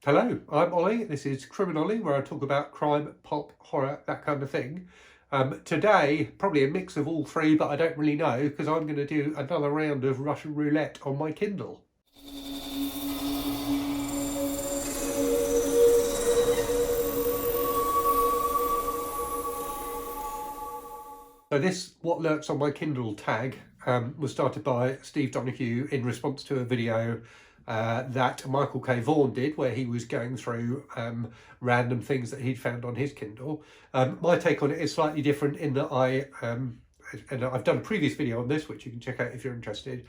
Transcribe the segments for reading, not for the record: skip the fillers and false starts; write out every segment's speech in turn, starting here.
Hello, I'm Ollie. This is Criminally, where I talk about crime, pop, horror, that kind of thing. Today, probably a mix of all three, but I don't really know, because I'm going to do another round of Russian Roulette on my Kindle. So this What Lurks on My Kindle tag was started by Steve Donoghue in response to a video that Michael K. Vaughan did, where he was going through random things that he'd found on his Kindle. My take on it is slightly different in that and I've done a previous video on this, which you can check out if you're interested.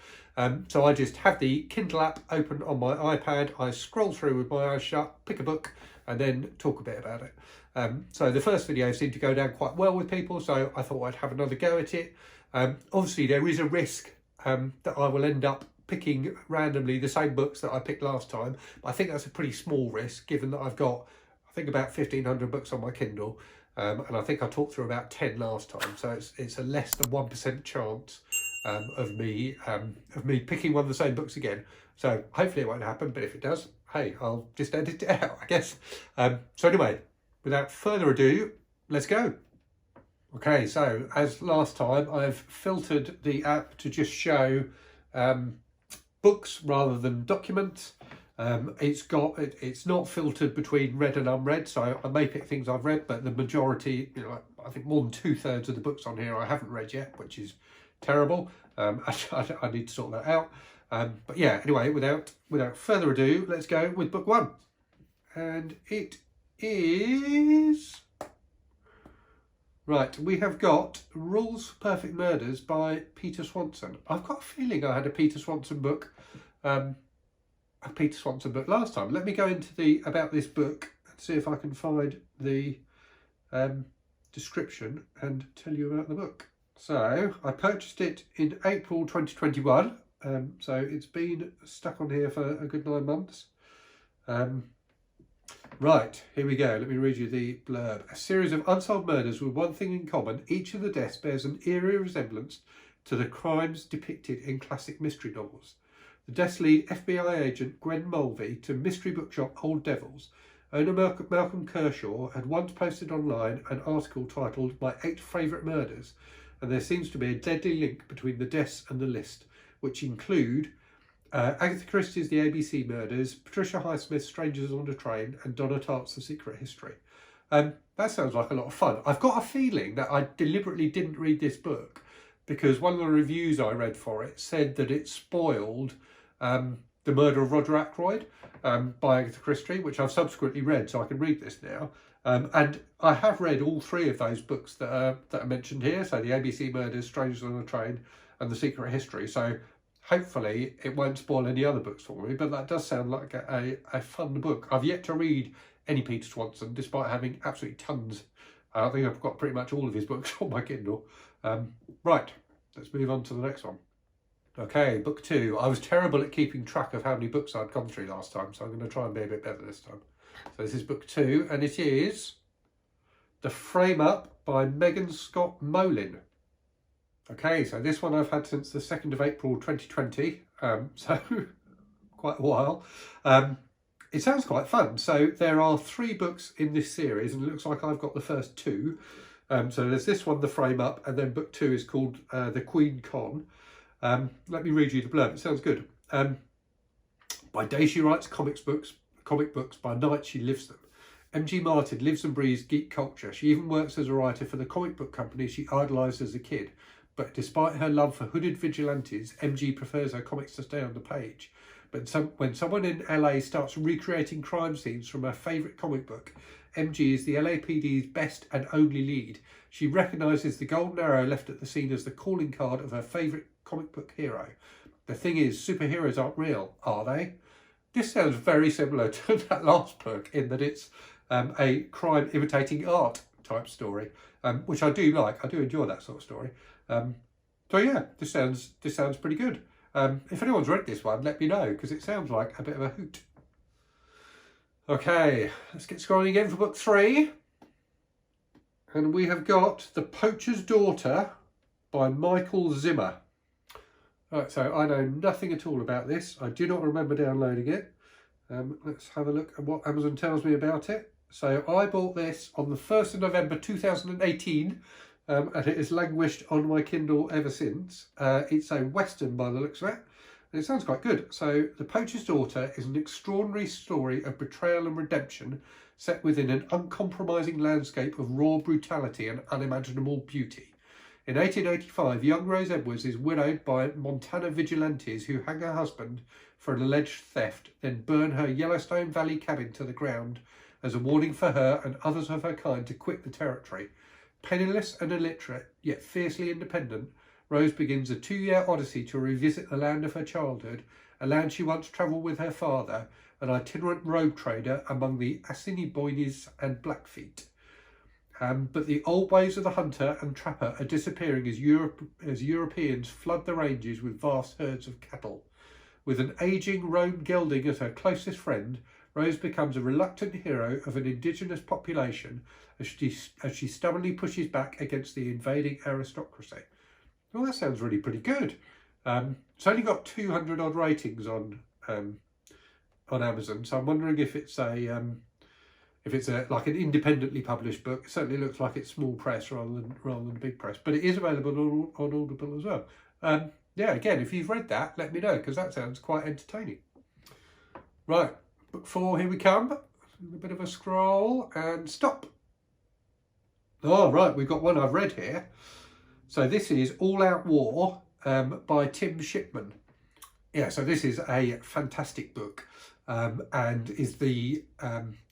So I just have the Kindle app open on my iPad, I scroll through with my eyes shut, pick a book, and then talk a bit about it. So the first video seemed to go down quite well with people, so I thought I'd have another go at it. Obviously there is a risk that I will end up picking randomly the same books that I picked last time, but I think that's a pretty small risk given that I've got, I think, about 1,500 books on my Kindle, and I think I talked through about 10 last time, so it's a less than 1% chance of me picking one of the same books again. So hopefully it won't happen, but if it does, hey, I'll just edit it out, I guess. So anyway, without further ado, let's go. Okay, so as last time, I've filtered the app to just show books rather than documents. It's not filtered between read and unread, so I may pick things I've read, but the majority, I think more than 2/3 of the books on here I haven't read yet, which is terrible. I need to sort that out. But yeah, anyway, without further ado, let's go with book one, and it is right. We have got Rules for Perfect Murders by Peter Swanson. I've got a feeling I had a Peter Swanson book last time. Let me go into the about this book and see if I can find the description and tell you about the book. So I purchased it in April 2021, so it's been stuck on here for a good 9 months. Right, here we go. Let me read you the blurb. A series of unsolved murders with one thing in common. Each of the deaths bears an eerie resemblance to the crimes depicted in classic mystery novels. The deaths lead FBI agent Gwen Mulvey to mystery bookshop Old Devils. Owner Malcolm Kershaw had once posted online an article titled My 8 Favourite Murders, and there seems to be a deadly link between the deaths and the list, which include Agatha Christie's The ABC Murders, Patricia Highsmith's Strangers on a Train, and Donna Tartt's The Secret History. That sounds like a lot of fun. I've got a feeling that I deliberately didn't read this book because one of the reviews I read for it said that it spoiled The Murder of Roger Ackroyd by Agatha Christie, which I've subsequently read, so I can read this now. And I have read all three of those books that are mentioned here, so The ABC Murders, Strangers on a Train, and The Secret History. So hopefully it won't spoil any other books for me, but that does sound like a fun book. I've yet to read any Peter Swanson, despite having absolutely tons. I think I've got pretty much all of his books on my Kindle. Right, let's move on to the next one. Okay, book two. I was terrible at keeping track of how many books I'd gone through last time, so I'm going to try and be a bit better this time. So this is book two, and it is The Frame Up by Megan Scott Molin. Okay, so this one I've had since the 2nd of April 2020, so quite a while. It sounds quite fun. So there are 3 books in this series, and it looks like I've got the first 2. So there's this one, The Frame Up, and then book 2 is called The Queen Con. Let me read you the blurb. It sounds good. By day she writes comic books. By night she lives them. M.G. Martin lives and breathes geek culture. She even works as a writer for the comic book company she idolised as a kid. But despite her love for hooded vigilantes, MG prefers her comics to stay on the page. But when someone in LA starts recreating crime scenes from her favourite comic book, MG is the LAPD's best and only lead. She recognises the golden arrow left at the scene as the calling card of her favourite comic book hero. The thing is, superheroes aren't real, are they? This sounds very similar to that last book in that it's a crime imitating art type story, which I do like. I do enjoy that sort of story. So yeah, this sounds pretty good. If anyone's read this one, let me know, because it sounds like a bit of a hoot. Okay, let's get scrolling again for book 3. And we have got The Poacher's Daughter by Michael Zimmer. Right, so I know nothing at all about this. I do not remember downloading it. Let's have a look at what Amazon tells me about it. So I bought this on the 1st of November 2018, and it has languished on my Kindle ever since. It's a Western by the looks of it, and it sounds quite good. So The Poacher's Daughter is an extraordinary story of betrayal and redemption set within an uncompromising landscape of raw brutality and unimaginable beauty. In 1885, young Rose Edwards is widowed by Montana vigilantes who hang her husband for an alleged theft, then burn her Yellowstone Valley cabin to the ground as a warning for her and others of her kind to quit the territory. Penniless and illiterate, yet fiercely independent, Rose begins a 2-year odyssey to revisit the land of her childhood, a land she once travelled with her father, an itinerant robe trader among the Assiniboines and Blackfeet. But the old ways of the hunter and trapper are disappearing as Europeans flood the ranges with vast herds of cattle. With an ageing roan gelding as her closest friend, Rose becomes a reluctant hero of an indigenous population as she stubbornly pushes back against the invading aristocracy. Well, that sounds really pretty good. It's only got 200 odd ratings on Amazon, so I'm wondering if it's like an independently published book. It certainly looks like it's small press rather than big press, but it is available on Audible as well. Yeah, again, if you've read that, let me know, because that sounds quite entertaining. Right, book 4, here we come. A bit of a scroll and stop. Oh, right, we've got one I've read here. So this is All Out War by Tim Shipman. Yeah, so this is a fantastic book. And is the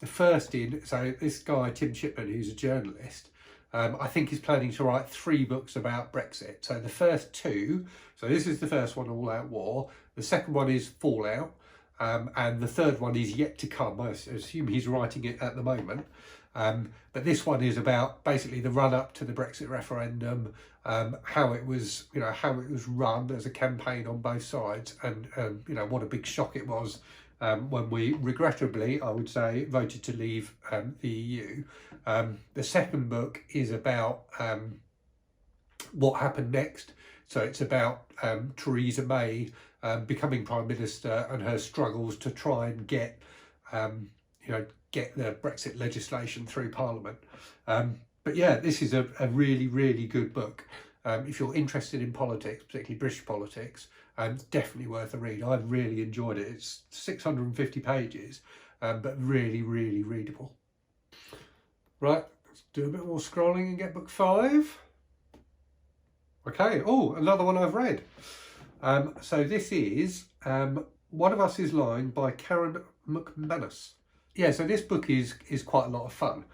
first in, so this guy, Tim Shipman, who's a journalist, I think is planning to write 3 books about Brexit. So the first 2, so this is the first one, All Out War. The second one is Fallout. And the third one is yet to come. I assume he's writing it at the moment. But this one is about basically the run up to the Brexit referendum, how it was run as a campaign on both sides, and what a big shock it was when we regrettably, I would say, voted to leave the EU. The second book is about what happened next. So it's about Theresa May becoming Prime Minister and her struggles to try and get the Brexit legislation through Parliament. But yeah, this is a really, really good book. If you're interested in politics, particularly British politics, it's definitely worth a read. I've really enjoyed it. It's 650 pages, but really, really readable. Right, let's do a bit more scrolling and get book 5. Okay, oh, another one I've read. So this is One of Us is Lying by Karen McManus. Yeah, so this book is quite a lot of fun.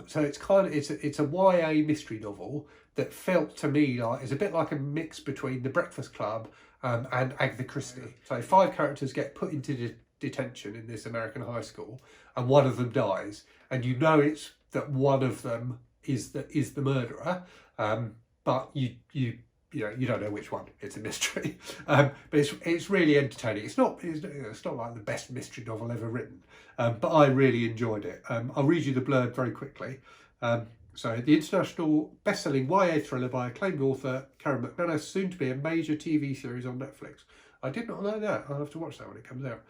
So it's a YA mystery novel that felt to me like it's a bit like a mix between The Breakfast Club and Agatha Christie. So 5 characters get put into detention in this American high school, and one of them dies, and you know it's that one of them is the murderer, but you don't know which one. It's a mystery, but it's really entertaining. It's not like the best mystery novel ever written, but I really enjoyed it. I'll read you the blurb very quickly. So the international best-selling YA thriller by acclaimed author Karen McManus, soon to be a major TV series on Netflix. I did not know that. I'll have to watch that when it comes out.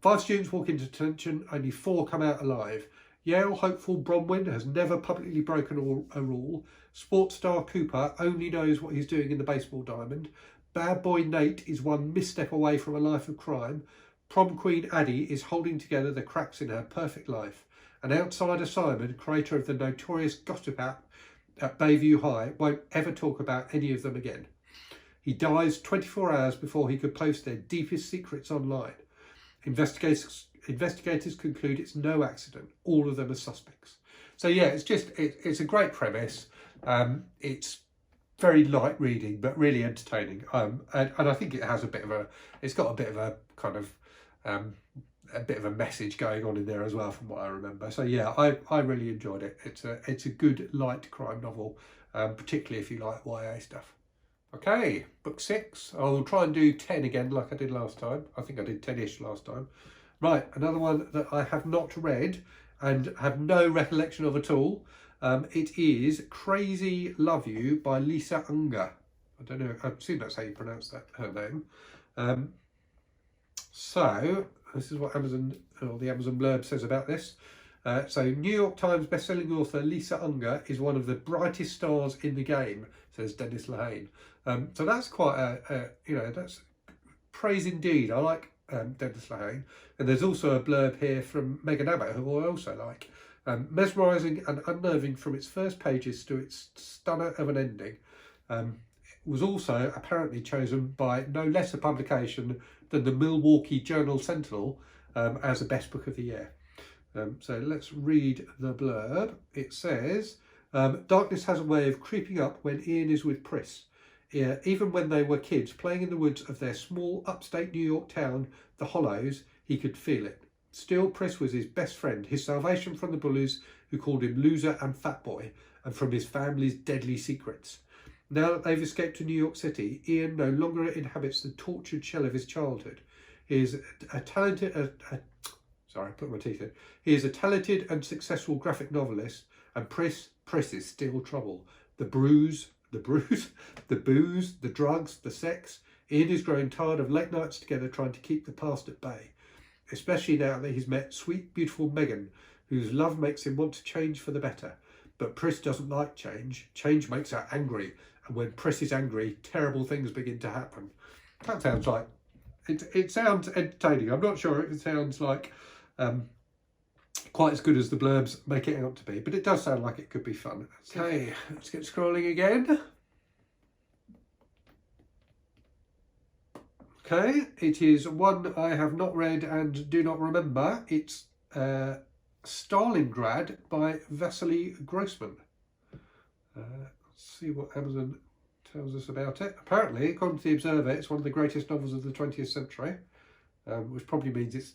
5 students walk into detention, only 4 come out alive. Yale hopeful Bronwyn has never publicly broken a rule. Sports star Cooper only knows what he's doing in the baseball diamond. Bad boy Nate is one misstep away from a life of crime. Prom queen Addie is holding together the cracks in her perfect life. And outsider Simon, creator of the notorious gossip app at Bayview High, won't ever talk about any of them again. He dies 24 hours before he could post their deepest secrets online. Investigators conclude it's no accident. All of them are suspects. So yeah, it's a great premise. It's very light reading, but really entertaining. And I think it has it's got a bit of a kind of a bit of a message going on in there as well, from what I remember. So yeah, I really enjoyed it. It's a good light crime novel, particularly if you like YA stuff. Okay, book 6. I'll try and do 10 again like I did last time. I think I did 10-ish last time. Right, another one that I have not read and have no recollection of at all. It is Crazy Love You by Lisa Unger. I don't know, I assume that's how you pronounce her name. So This is what Amazon, or the Amazon blurb says about this. So New York Times bestselling author Lisa Unger is one of the brightest stars in the game, says Dennis Lehane. So that's quite that's praise indeed. I like Dennis Lehane. And there's also a blurb here from Megan Abbott, who I also like. Mesmerising and unnerving from its first pages to its stunner of an ending. Was also apparently chosen by no less a publication than the Milwaukee Journal Sentinel as the best book of the year. So let's read the blurb. It says, darkness has a way of creeping up when Ian is with Pris. Even when they were kids playing in the woods of their small upstate New York town, the Hollows, he could feel it. Still, Pris was his best friend, his salvation from the bullies who called him loser and fat boy, and from his family's deadly secrets. Now that they've escaped to New York City, Ian no longer inhabits the tortured shell of his childhood. He is a talented... Sorry, I put my teeth in. He is a talented and successful graphic novelist, and Pris is still trouble. The booze, the drugs, the sex. Ian is growing tired of late nights together trying to keep the past at bay, especially now that he's met sweet, beautiful Megan, whose love makes him want to change for the better. But Pris doesn't like change. Change makes her angry, and when Pris is angry, terrible things begin to happen. That sounds like... It sounds entertaining. I'm not sure if it sounds like... quite as good as the blurbs make it out to be, but it does sound like it could be fun. Okay, let's get scrolling again. Okay, it is one I have not read and do not remember. It's Stalingrad by Vasily Grossman. Let's see what Amazon tells us about it. Apparently, according to the Observer, it's one of the greatest novels of the 20th century, which probably means it's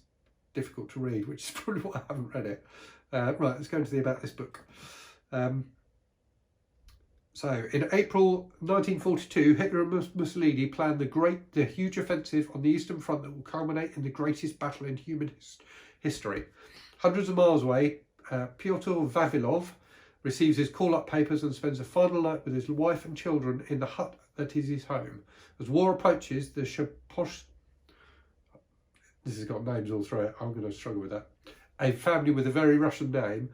difficult to read, which is probably why I haven't read it. Right, let's go into the about this book. So, in April 1942, Hitler and Mussolini planned the huge offensive on the Eastern Front that will culminate in the greatest battle in human history. Hundreds of miles away, Pyotr Vavilov receives his call-up papers and spends a final night with his wife and children in the hut that is his home. As war approaches, the Shaposh... This has got names all through it. I'm going to struggle with that. A family with a very Russian name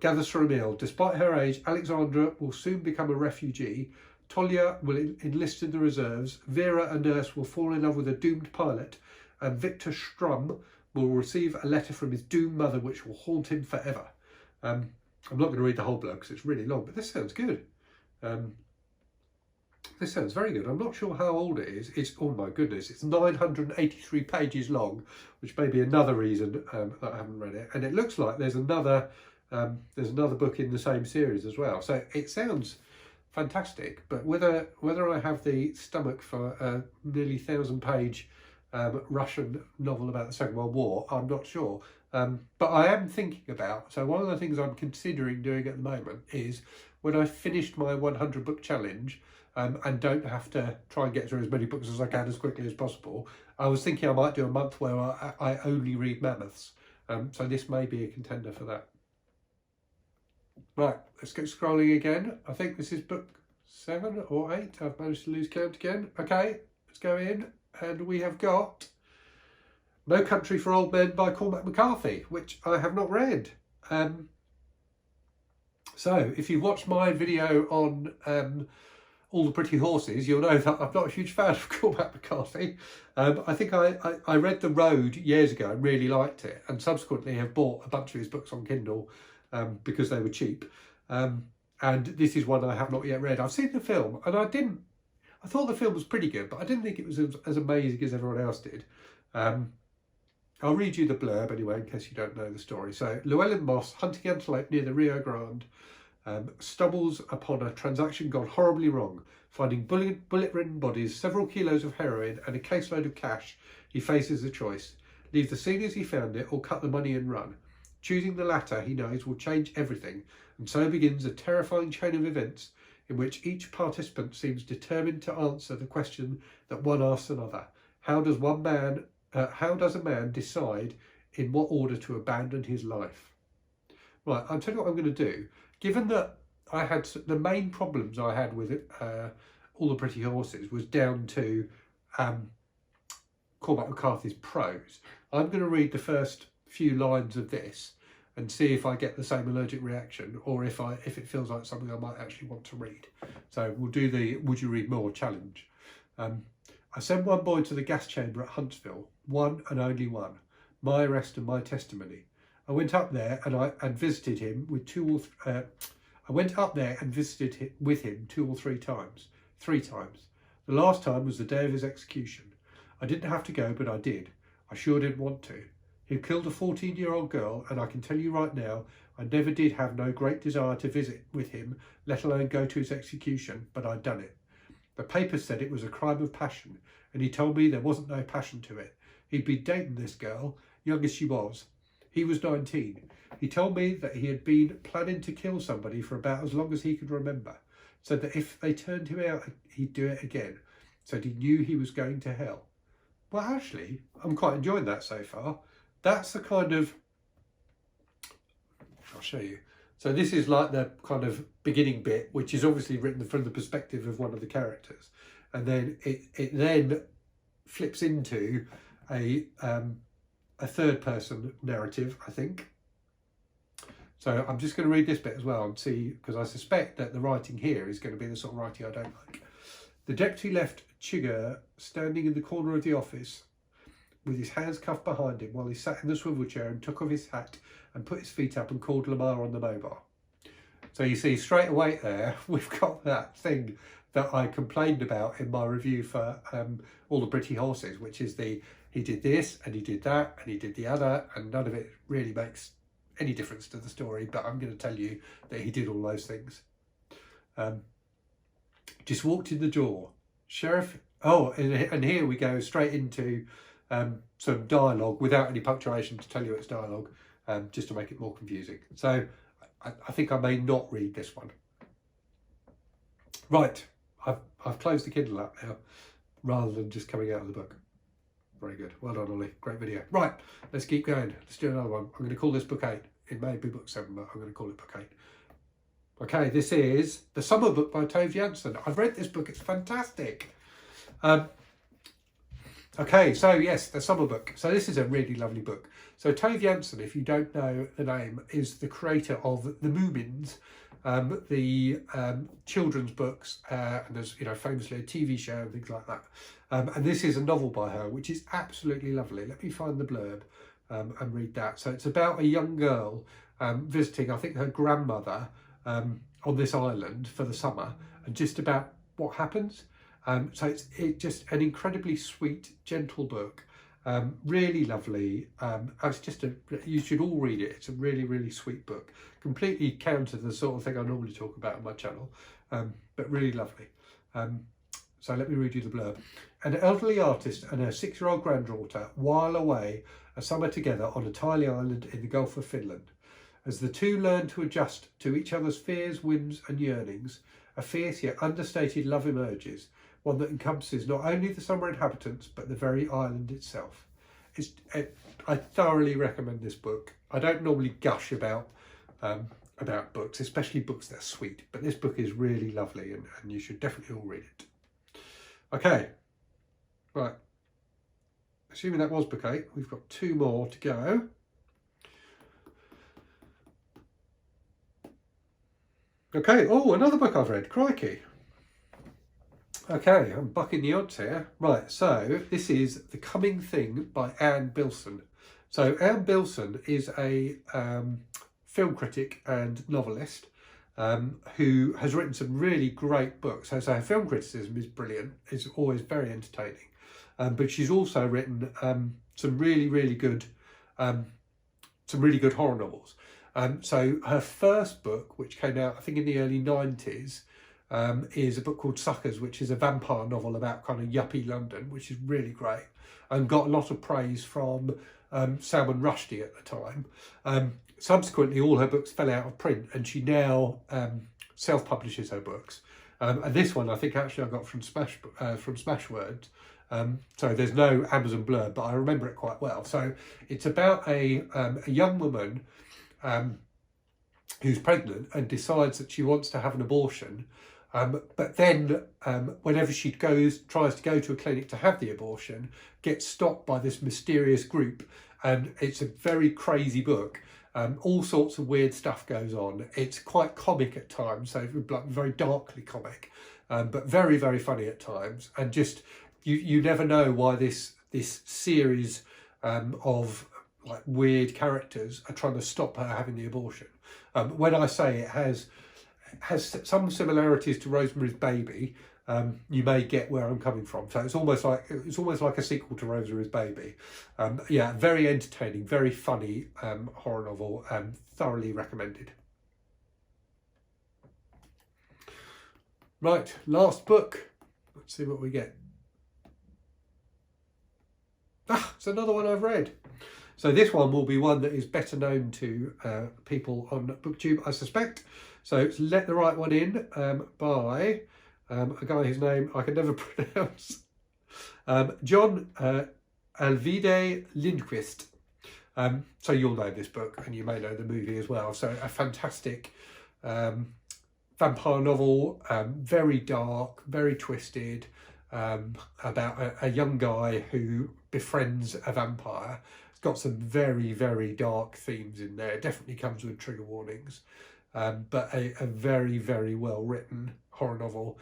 gathers for a meal. Despite her age, Alexandra will soon become a refugee. Tolya will enlist in the reserves. Vera, a nurse, will fall in love with a doomed pilot. And Victor Strum will receive a letter from his doomed mother which will haunt him forever. I'm not going to read the whole blurb because it's really long, but this sounds good. This sounds very good. I'm not sure how old it is. It's, oh my goodness, it's 983 pages long, which may be another reason that I haven't read it. And it looks like there's another book in the same series as well. So it sounds fantastic, but whether I have the stomach for a nearly 1,000-page Russian novel about the Second World War, I'm not sure. But I am thinking about, so one of the things I'm considering doing at the moment is when I finished my 100 book challenge, and don't have to try and get through as many books as I can as quickly as possible, I was thinking I might do a month where I only read mammoths. So this may be a contender for that. Right, let's go scrolling again. I think this is book 7 or 8. I've managed to lose count again. Okay, let's go in. And we have got No Country for Old Men by Cormac McCarthy, which I have not read. So if you've watched my video on All the Pretty Horses, you'll know that I'm not a huge fan of Cormac McCarthy. I think I read The Road years ago and really liked it, and subsequently have bought a bunch of his books on Kindle because they were cheap. And this is one I have not yet read. I've seen the film, and I thought the film was pretty good, but I didn't think it was as amazing as everyone else did. I'll read you the blurb anyway, in case you don't know the story. So, Llewellyn Moss, hunting antelope near the Rio Grande, stumbles upon a transaction gone horribly wrong. Finding bullet-ridden bodies, several kilos of heroin and a caseload of cash, he faces a choice. Leave the scene as he found it or cut the money and run. Choosing the latter, he knows, will change everything, and so begins a terrifying chain of events in which each participant seems determined to answer the question that one asks another. How does a man decide in what order to abandon his life? Right, I'll tell you what I'm going to do. Given that I had the main problems I had with it, All the Pretty Horses was down to Cormac McCarthy's prose, I'm going to read the first few lines of this and see if I get the same allergic reaction, or if it feels like something I might actually want to read. So we'll do the Would You Read More challenge. I sent one boy to the gas chamber at Huntsville, one and only one, my arrest and my testimony. I went up there and visited him with with him 2 or 3 times. 3 times. The last time was the day of his execution. I didn't have to go, but I did. I sure didn't want to. He killed a 14-year-old girl, and I can tell you right now, I never did have no great desire to visit with him, let alone go to his execution, but I'd done it. The papers said it was a crime of passion, and he told me there wasn't no passion to it. He'd been dating this girl, young as she was. He was 19. He told me that he had been planning to kill somebody for about as long as he could remember. Said that if they turned him out, he'd do it again. Said he knew he was going to hell. Well, actually, I'm quite enjoying that so far. That's the kind of... I'll show you. So this is like the kind of beginning bit, which is obviously written from the perspective of one of the characters. And then it then flips into a third person narrative, I think. So I'm just going to read this bit as well and see, because I suspect that the writing here is going to be the sort of writing I don't like. The deputy left Chigurh standing in the corner of the office with his hands cuffed behind him while he sat in the swivel chair and took off his hat and put his feet up and called Lamar on the mobile. So you see straight away there, we've got that thing that I complained about in my review for All the Pretty Horses, which is he did this and he did that and he did the other, and none of it really makes any difference to the story, but I'm going to tell you that he did all those things. Just walked in the door. Sheriff... Oh, and here we go straight into some dialogue without any punctuation to tell you it's dialogue, just to make it more confusing. So I think I may not read this one. Right, I've closed the Kindle up now, rather than just coming out of the book. Very good. Well done, Ollie. Great video. Right, let's keep going. Let's do another one. I'm going to call this book 8. It may be book 7, but I'm going to call it book 8. Okay, this is The Summer Book by Tove Jansson. I've read this book. It's fantastic. Okay, so yes, The Summer Book. So this is a really lovely book. So Tove Jansson, if you don't know the name, is the creator of The Moomins, the children's books, and there's famously a TV show and things like that. And this is a novel by her, which is absolutely lovely. Let me find the blurb and read that. So it's about a young girl visiting, I think, her grandmother on this island for the summer, and just about what happens. So it's just an incredibly sweet, gentle book. Really lovely. It's just you should all read it. It's a really, really sweet book. Completely counter the sort of thing I normally talk about on my channel, but really lovely. So let me read you the blurb. An elderly artist and her 6-year-old granddaughter while away a summer together on a tiny island in the Gulf of Finland. As the two learn to adjust to each other's fears, whims and yearnings, a fierce yet understated love emerges, one that encompasses not only the summer inhabitants but the very island itself. I thoroughly recommend this book. I don't normally gush about books, especially books that are sweet, but this book is really lovely, and you should definitely all read it. Okay, right. Assuming that was book 8, we've got 2 more to go. Okay, oh, another book I've read, crikey. Okay, I'm bucking the odds here. Right, so this is The Coming Thing by Bilson. So Bilson is a film critic and novelist who has written some really great books. So her film criticism is brilliant, it's always very entertaining. But she's also written some really, really good horror novels. So her first book, which came out I think in the early 90s, is a book called Suckers, which is a vampire novel about kind of yuppie London, which is really great and got a lot of praise from Salman Rushdie at the time. Subsequently, all her books fell out of print, and she now self-publishes her books. And this one, I think, actually I got from Smashwords. So there's no Amazon Blurb, but I remember it quite well. So it's about a young woman who's pregnant and decides that she wants to have an abortion But then whenever she tries to go to a clinic to have the abortion, gets stopped by this mysterious group. And it's a very crazy book. All sorts of weird stuff goes on. It's quite comic at times, so very darkly comic, but very, very funny at times. And just, you never know why this series of like weird characters are trying to stop her having the abortion. When I say it has some similarities to Rosemary's Baby, you may get where I'm coming from. So it's almost like a sequel to Rosemary's Baby. Yeah, very entertaining, very funny horror novel, thoroughly recommended. Right, last book. Let's see what we get. It's another one I've read. So this one will be one that is better known to people on BookTube, I suspect. So it's Let the Right One In by a guy whose name I can never pronounce. John Alvide Lindquist. So you'll know this book and you may know the movie as well. So a fantastic vampire novel, very dark, very twisted, about a young guy who befriends a vampire. It's got some very, very dark themes in there. It definitely comes with trigger warnings. But a very, very well written horror novel,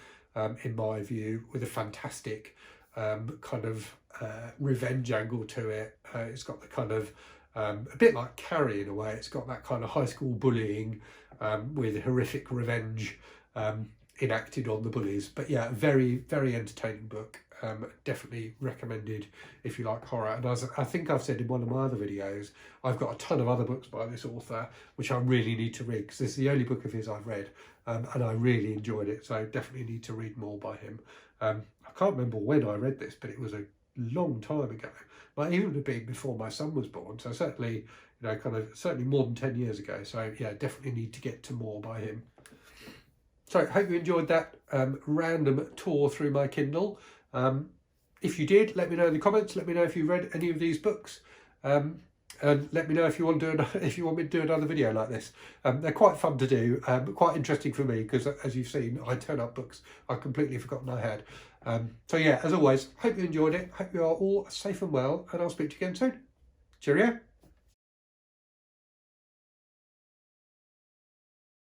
in my view, with a fantastic kind of revenge angle to it. It's got the kind of, a bit like Carrie in a way, it's got that kind of high school bullying with horrific revenge enacted on the bullies. But yeah, very, very entertaining book. Definitely recommended if you like horror. And as I think I've said in one of my other videos, I've got a ton of other books by this author which I really need to read, because this is the only book of his I've read, and I really enjoyed it. So definitely need to read more by him. I can't remember when I read this, but it was a long time ago. Might even have been before my son was born. So certainly, certainly more than 10 years ago. So yeah, definitely need to get to more by him. So hope you enjoyed that random tour through my Kindle. If you did, let me know in the comments. Let me know if you read any of these books, and let me know if you want me to do another video like this. They're quite fun to do, quite interesting for me, because as you've seen, I turn up books I've completely forgotten I had. So yeah, as always, hope you enjoyed it. Hope you are all safe and well, and I'll speak to you again soon. Cheerio.